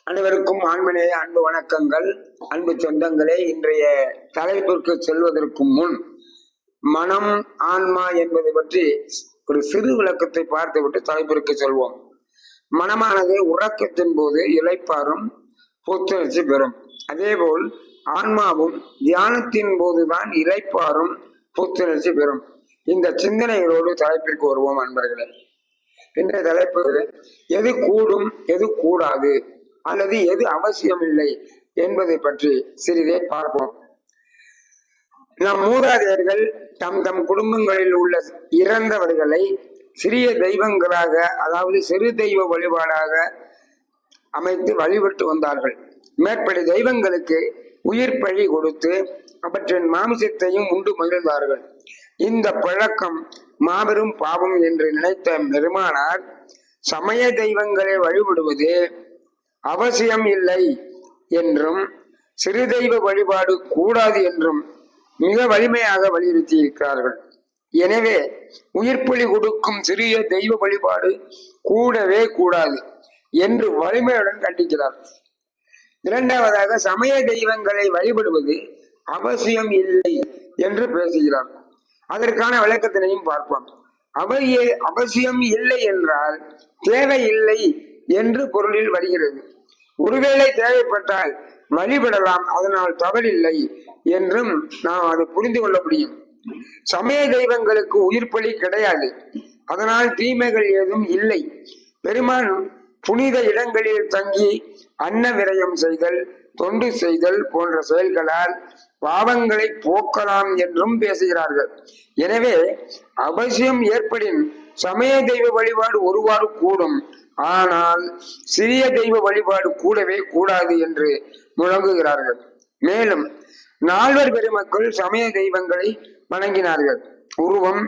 அனைவருக்கும் ஆண்மனே அன்பு வணக்கங்கள். அன்பு சொந்தங்களே, இன்றைய தலைப்பிற்கு செல்வதற்கு முன் மனம் ஆன்மா என்பதை பற்றி ஒரு சிறு விளக்கத்தை பார்த்துவிட்டு தலைப்பிற்கு செல்வோம். மனமானது உறக்கத்தின் போது இளைப்பாறும் புத்துணர்ச்சி பெறும். அதேபோல் ஆன்மாவும் தியானத்தின் போதுதான் இளைப்பாறும் புத்துணர்ச்சி பெறும். இந்த சிந்தனைகளோடு தலைப்பிற்கு வருவோம் அன்பர்களே. இன்றைய தலைப்பு எது கூடும் எது கூடாது அல்லது எது அவசியமில்லை என்பதை பற்றி சிறிதே பார்ப்போம். நம் மூதாதையர்கள் தம் தம் குடும்பங்களில் உள்ள இறந்தவர்களை சிறிய தெய்வங்களாக, அதாவது சிறு தெய்வ வழிபாடாக அமைத்து வழிபட்டு வந்தார்கள். மேற்படி தெய்வங்களுக்கு உயிர் பழி கொடுத்து அவற்றின் மாமிசத்தையும் உண்டு மகிழ்ந்தார்கள். இந்த பழக்கம் மாபெரும் பாவம் என்று நினைத்த பெருமானார் சமய தெய்வங்களை வழிபடுவது அவசியம் இல்லை என்றும் சிறு தெய்வ வழிபாடு கூடாது என்றும் மிக வலிமையாக வலியுறுத்தி இருக்கிறார்கள். எனவே உயிர்ப்பொலி கொடுக்கும் சிறிய தெய்வ வழிபாடு கூடவே கூடாது என்று வலிமையுடன் கண்டிக்கிறார். இரண்டாவதாக, சமய தெய்வங்களை வழிபடுவது அவசியம் இல்லை என்று பேசுகிறார். அதற்கான விளக்கத்தினையும் பார்ப்போம். அவையே அவசியம் இல்லை என்றால் தேவையில்லை என்று பொருளில் வருகிறது. ஒருவேளை தேவைப்பட்டால் வழிபடலாம், அதனால் தவறில்லை என்றும் நாம் அதை புரிந்து கொள்ள முடியும். சமய தெய்வங்களுக்கு உயிர்ப்பலி கிடையாது, அதனால் தீமைகள் ஏதும் இல்லை. பெருமான் புனித இடங்களில் தங்கி அன்ன விரயம் செய்தல், தொண்டு செய்தல் போன்ற செயல்களால் பாவங்களை போக்கலாம் என்றும் பேசுகிறார்கள். எனவே அவசியம் ஏற்படின் சமய தெய்வ வழிபாடு ஒருவாறு கூடும், ஆனால் சிறிய தெய்வ வழிபாடு கூடவே கூடாது என்று முழங்குகிறார்கள். மேலும் நால்வர் பெருமக்கள் சமய தெய்வங்களை வணங்கினார்கள். உருவம்,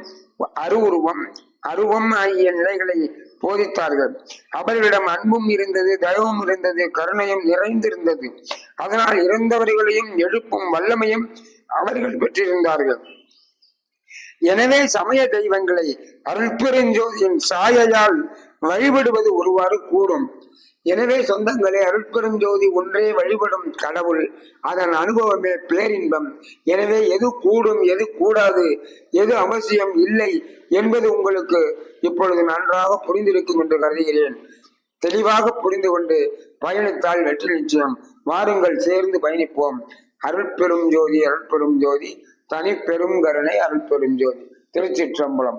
அருவுருவம், அருவம் ஆகிய நிலைகளை போதித்தார்கள். அவர்களிடம் அன்பும் இருந்தது, தயவும் இருந்தது, கருணையும் நிறைந்திருந்தது. அதனால் இறந்தவர்களையும் எழுப்பும் வல்லமையும் அவர்கள் பெற்றிருந்தார்கள். எனவே சமய தெய்வங்களை அருட்பெருஞ்சோதியின் சாயையால் வழிபடுவது ஒருவாறு கூடும். எனவே சொந்தங்களே, அருட்பெருஞ்சோதி ஒன்றே வழிபடும் கடவுள், அதன் அனுபவமே பேரின்பம். எனவே எது கூடும் எது கூடாது, எது அவசியம் இல்லை என்பது உங்களுக்கு இப்பொழுது நன்றாக புரிந்திருக்கும் என்று கருதுகிறேன். தெளிவாக புரிந்து கொண்டு பயணித்தால் வெற்றி நிச்சயம். வாருங்கள், சேர்ந்து பயணிப்போம். அருட்பெரும் ஜோதி, அருட்பெரும் ஜோதி, தனி பெரும் கருணை, அருட்பெரும் ஜோதி. திருச்சிற்றம்பலம்.